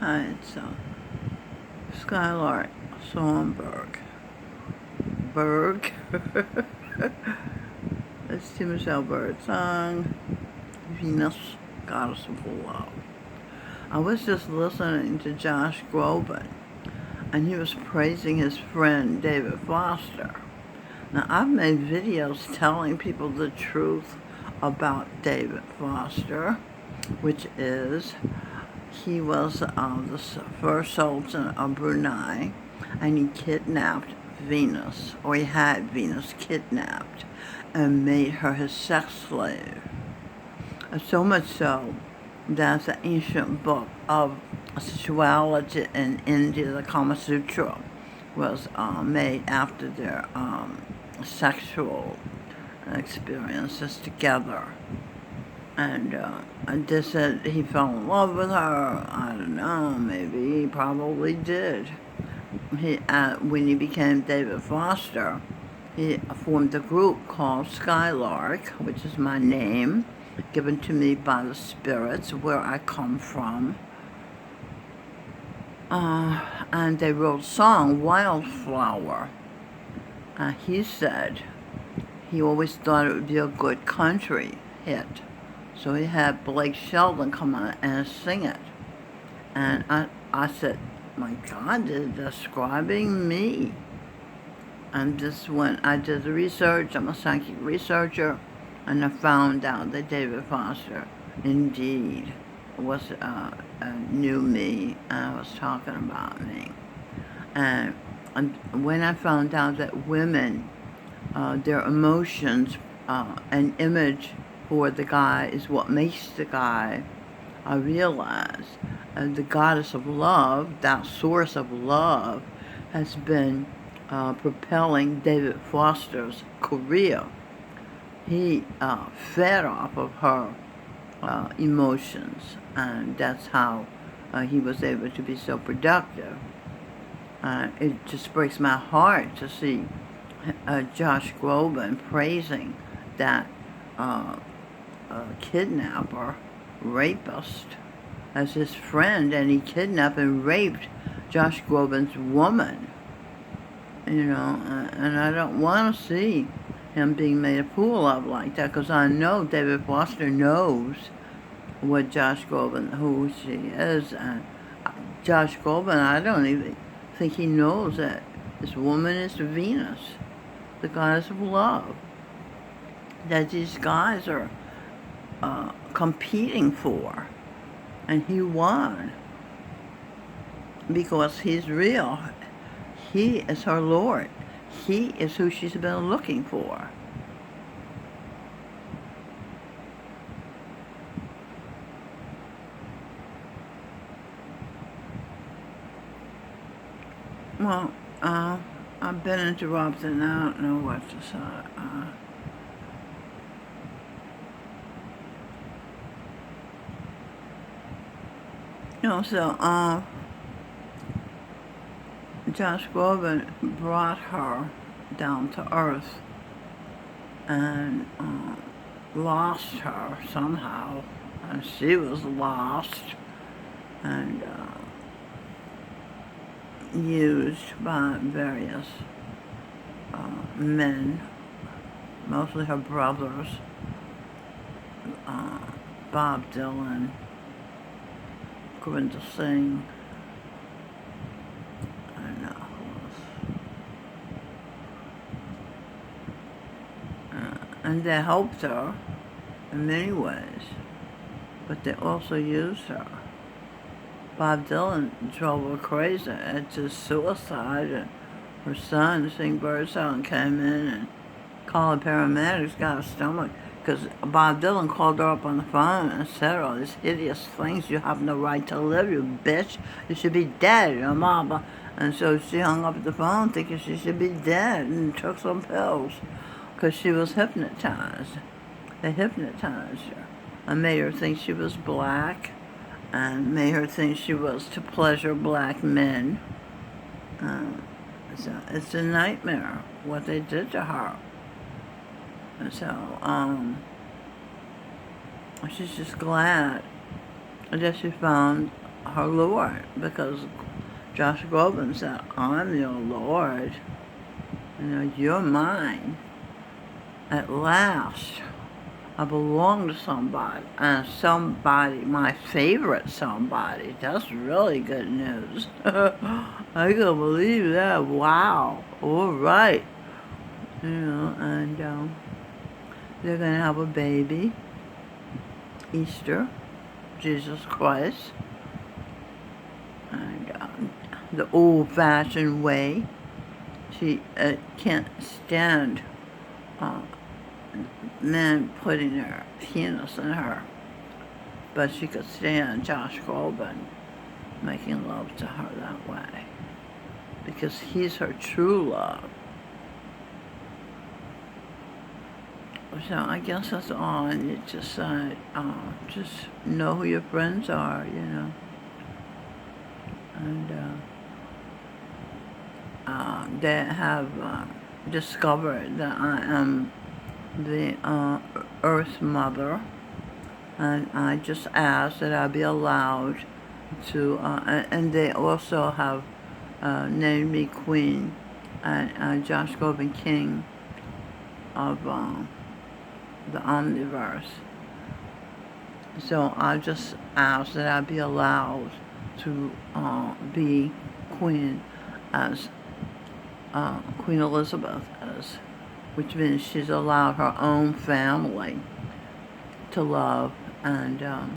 Hi, it's Skylark Songbird. Berg. It's Tim Michelle Bird song, Venus, Goddess of Love. I was just listening to Josh Groban, and he was praising his friend David Foster. Now, I've made videos telling people the truth about David Foster, which is he was the first sultan of Brunei, and he kidnapped Venus, or he had Venus kidnapped, and made her his sex slave. And so much so that the ancient book of sexuality in India, the Kama Sutra, was made after their sexual experiences together. And they said he fell in love with her. I don't know, maybe he probably did. When he became David Foster, he formed a group called Skylark, which is my name, given to me by the spirits where I come from. And they wrote a song, Wildflower. He said he always thought it would be a good country hit. So he had Blake Shelton come on and sing it. And I said, my God, they're describing me. And just when I did the research, I'm a psychic researcher, and I found out that David Foster indeed knew me and was talking about me. And when I found out that women, their emotions, an image for the guy is what makes the guy, I realized the goddess of love, that source of love, has been propelling David Foster's career. He fed off of her emotions, and that's how he was able to be so productive. It just breaks my heart to see Josh Groban praising that kidnapper, rapist, as his friend, and he kidnapped and raped Josh Groban's woman. And I don't want to see him being made a fool of like that, because I know David Foster knows what Josh Groban, who she is, and Josh Groban, I don't even think he knows that this woman is Venus, the goddess of love, that these guys are competing for, and he won because he's real. He is her Lord. He is who she's been looking for. Well, I've been interrupted and I don't know what to say. So, Josh Groban brought her down to earth and lost her somehow, and she was lost and used by various men, mostly her brothers, Bob Dylan, Gurinder Singh, and they helped her in many ways, but they also used her. Bob Dylan drove her crazy into suicide, and her son, Sing Birdsong, came in and called the paramedics, got her stomach, because Bob Dylan called her up on the phone and said all these hideous things. You have no right to live, you bitch. You should be dead, your mama. And so she hung up the phone thinking she should be dead and took some pills because she was hypnotized. They hypnotized her and made her think she was black and made her think she was to pleasure black men. It's a nightmare what they did to her. And so, she's just glad that she found her Lord, because Josh Groban said, I'm your Lord. You're mine. At last, I belong to somebody, and somebody, my favorite somebody. That's really good news. I can't believe that. Wow. All right. And they're going to have a baby. Easter. Jesus Christ. And the old-fashioned way. She can't stand men putting their penis in her, but she could stand Josh Groban making love to her that way, because he's her true love. So I guess that's all I need to say. Just know who your friends are, and they have discovered that I am the Earth Mother, and I just ask that I be allowed to, and they also have named me Queen and Josh Groban King of the Omniverse. So I just ask that I be allowed to be Queen, as Queen Elizabeth is, which means she's allowed her own family to love and